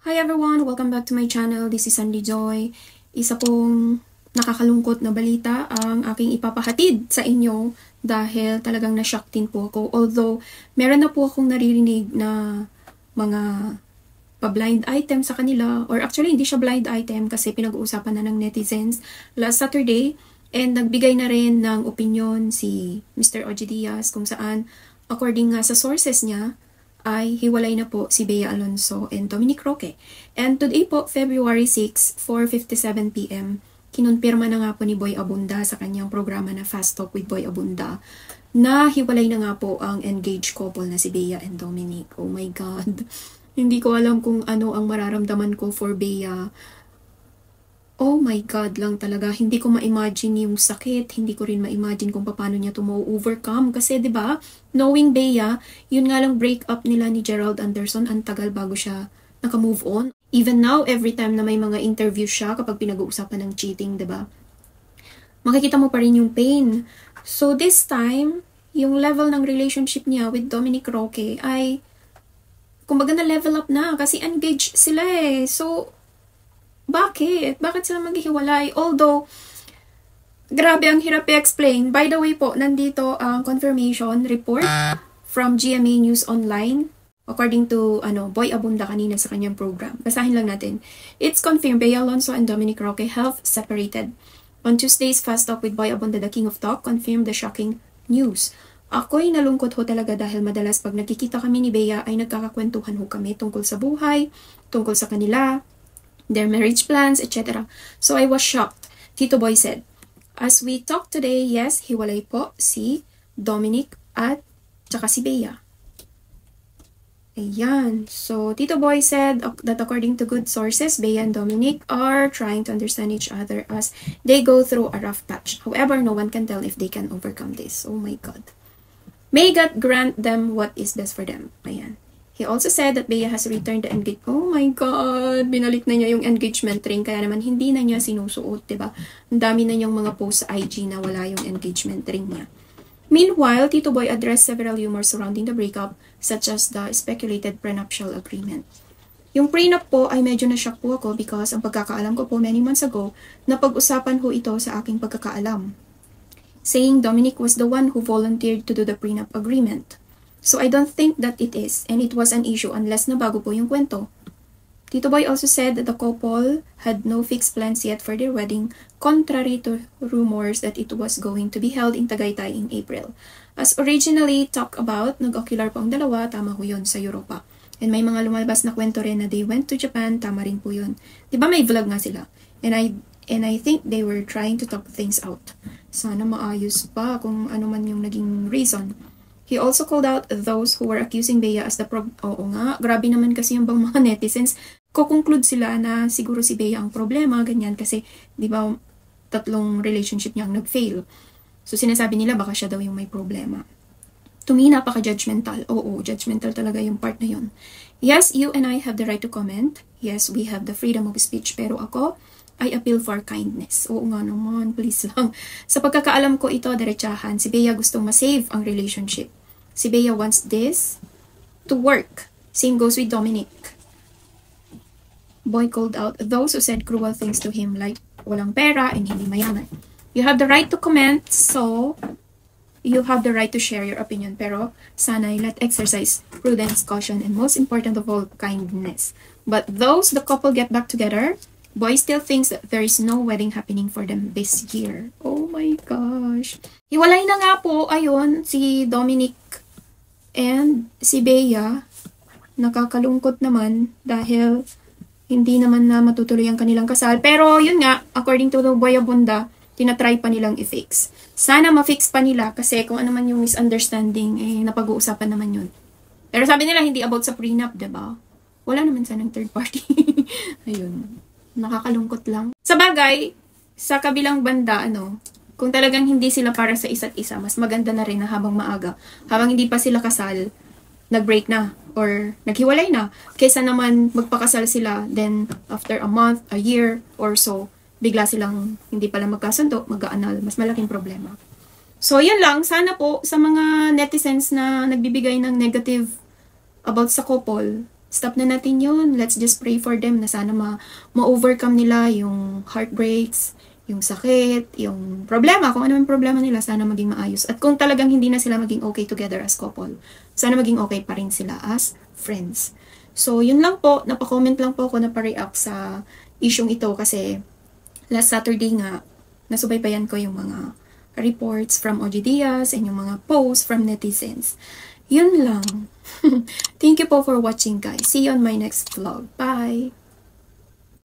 Hi everyone! Welcome back to my channel. This is Sandy Joy. Isa pong nakakalungkot na balita ang aking ipapahatid sa inyo dahil talagang na-shock din po ako. Although, meron na po akong naririnig na mga pa-blind item sa kanila, or actually hindi siya blind item kasi pinag-uusapan na ng netizens last Saturday, and nagbigay na rin ng opinion si Mr. Ogie Diaz kung saan according nga sa sources niya ay hiwalay na po si Bea Alonzo and Dominic Roque. And today po, February 6, 4:57 PM, kinonfirma na nga po ni Boy Abunda sa kanyang programa na Fast Talk with Boy Abunda na hiwalay na nga po ang engaged couple na si Bea and Dominic. Oh my God! Hindi ko alam kung ano ang mararamdaman ko for Bea. Oh my God lang talaga. Hindi ko ma-imagine yung sakit. Hindi ko rin ma-imagine kung paano niya ito ma-overcome. Kasi 'di ba, knowing Bea, yun nga lang break up nila ni Gerald Anderson, ang tagal bago siya naka-move on. Even now, every time na may mga interview siya kapag pinag-uusapan ng cheating, 'di ba? Makikita mo pa rin yung pain. So this time, yung level ng relationship niya with Dominic Roque ay kumbaga na level up na kasi engaged sila eh. So bakit? Bakit sila maghihiwalay? Although, grabe ang hirap i-explain. By the way po, nandito ang confirmation report from GMA News Online. According to Boy Abunda kanina sa kanyang program. Basahin lang natin. It's confirmed Bea Alonzo and Dominic Roque have separated. On Tuesday's Fast Talk with Boy Abunda, the King of Talk, confirmed the shocking news. Ako'y nalungkot ho talaga dahil madalas pag nakikita kami ni Bea ay nagkakakwentuhan ho kami tungkol sa buhay, tungkol sa kanila, their marriage plans, etc. So I was shocked. Tito Boy said, as we talk today, yes, hiwalay po si Dominic at tsaka si Bea. Ayan. So Tito Boy said that according to good sources, Bea and Dominic are trying to understand each other as they go through a rough patch. However, no one can tell if they can overcome this. Oh my God. May God grant them what is best for them. Ayan. He also said that Bea has returned the engagement. Oh my God! Binalik na niya yung engagement ring. Kaya naman hindi na niya sinusuot, diba? Ang dami na niyang mga posts sa IG na wala yung engagement ring niya. Meanwhile, Tito Boy addressed several rumors surrounding the breakup, such as the speculated prenuptial agreement. Yung prenup po ay medyo na-shock po ako because ang pagkakaalam ko po many months ago, napag-usapan ho ito sa aking pagkakaalam. Saying Dominic was the one who volunteered to do the prenup agreement. So I don't think that it is, and it was an issue unless nabago po yung kwento. Tito Boy also said that the couple had no fixed plans yet for their wedding, contrary to rumors that it was going to be held in Tagaytay in April. As originally talked about, nag-ocular po ang dalawa, tama ho yun, sa Europa. And may mga lumalabas na kwento rin na they went to Japan, tama rin po yun. Diba may vlog nga sila? And I think they were trying to talk things out. Sana maayos pa kung ano man yung naging reason. He also called out those who were accusing Bea as the Oo nga, grabe naman kasi yung bang mga netizens. Ko-conclude sila na siguro si Bea ang problema, ganyan, kasi di ba tatlong relationship niya ang nag-fail. So sinasabi nila baka siya daw yung may problema. To me, napaka-judgmental. Oo, judgmental talaga yung part na yun. Yes, you and I have the right to comment. Yes, we have the freedom of speech. Pero ako, I appeal for kindness. Oo nga naman, please lang. Sa pagkakaalam ko ito, diretsahan, si Bea gustong ma-save ang relationship. Si Bea wants this to work. Same goes with Dominic. Boy called out those who said cruel things to him like walang pera and hindi mayaman. You have the right to comment, so you have the right to share your opinion. Pero sana let exercise prudence, caution, and most important of all, kindness. But those the couple get back together, Boy still thinks that there is no wedding happening for them this year. Oh my gosh. Hiwalay na nga po, ayun, si Dominic and si Bea. Nakakalungkot naman dahil hindi naman na matutuloy ang kanilang kasal. Pero yun nga, according to the Boy Abunda, tinatry pa nilang i-fix. Sana ma-fix pa nila kasi kung ano man yung misunderstanding, eh napag-uusapan naman yun. Pero sabi nila hindi about sa prenup, diba? Wala naman sanang third party. Ayun. Nakakalungkot lang. Sa bagay, sa kabilang banda, kung talagang hindi sila para sa isa't isa, mas maganda na rin na habang maaga, habang hindi pa sila kasal, nag-break na, or naghiwalay na, kaysa naman magpakasal sila, then after a month, a year, or so, bigla silang hindi pala magkasundo, mag-aanal, mas malaking problema. So, yun lang. Sana po sa mga netizens na nagbibigay ng negative about sa couple, stop na natin yun. Let's just pray for them na sana ma-overcome nila yung heartbreaks, yung sakit, yung problema, kung ano yung problema nila, sana maging maayos. At kung talagang hindi na sila maging okay together as couple, sana maging okay pa rin sila as friends. So, yun lang po. Napa-comment lang po ako, napa-react sa isyong ito kasi last Saturday nga, nasubaybayan ko yung mga reports from OG Diaz and yung mga posts from netizens. Yun lang. Thank you po for watching, guys. See you on my next vlog. Bye!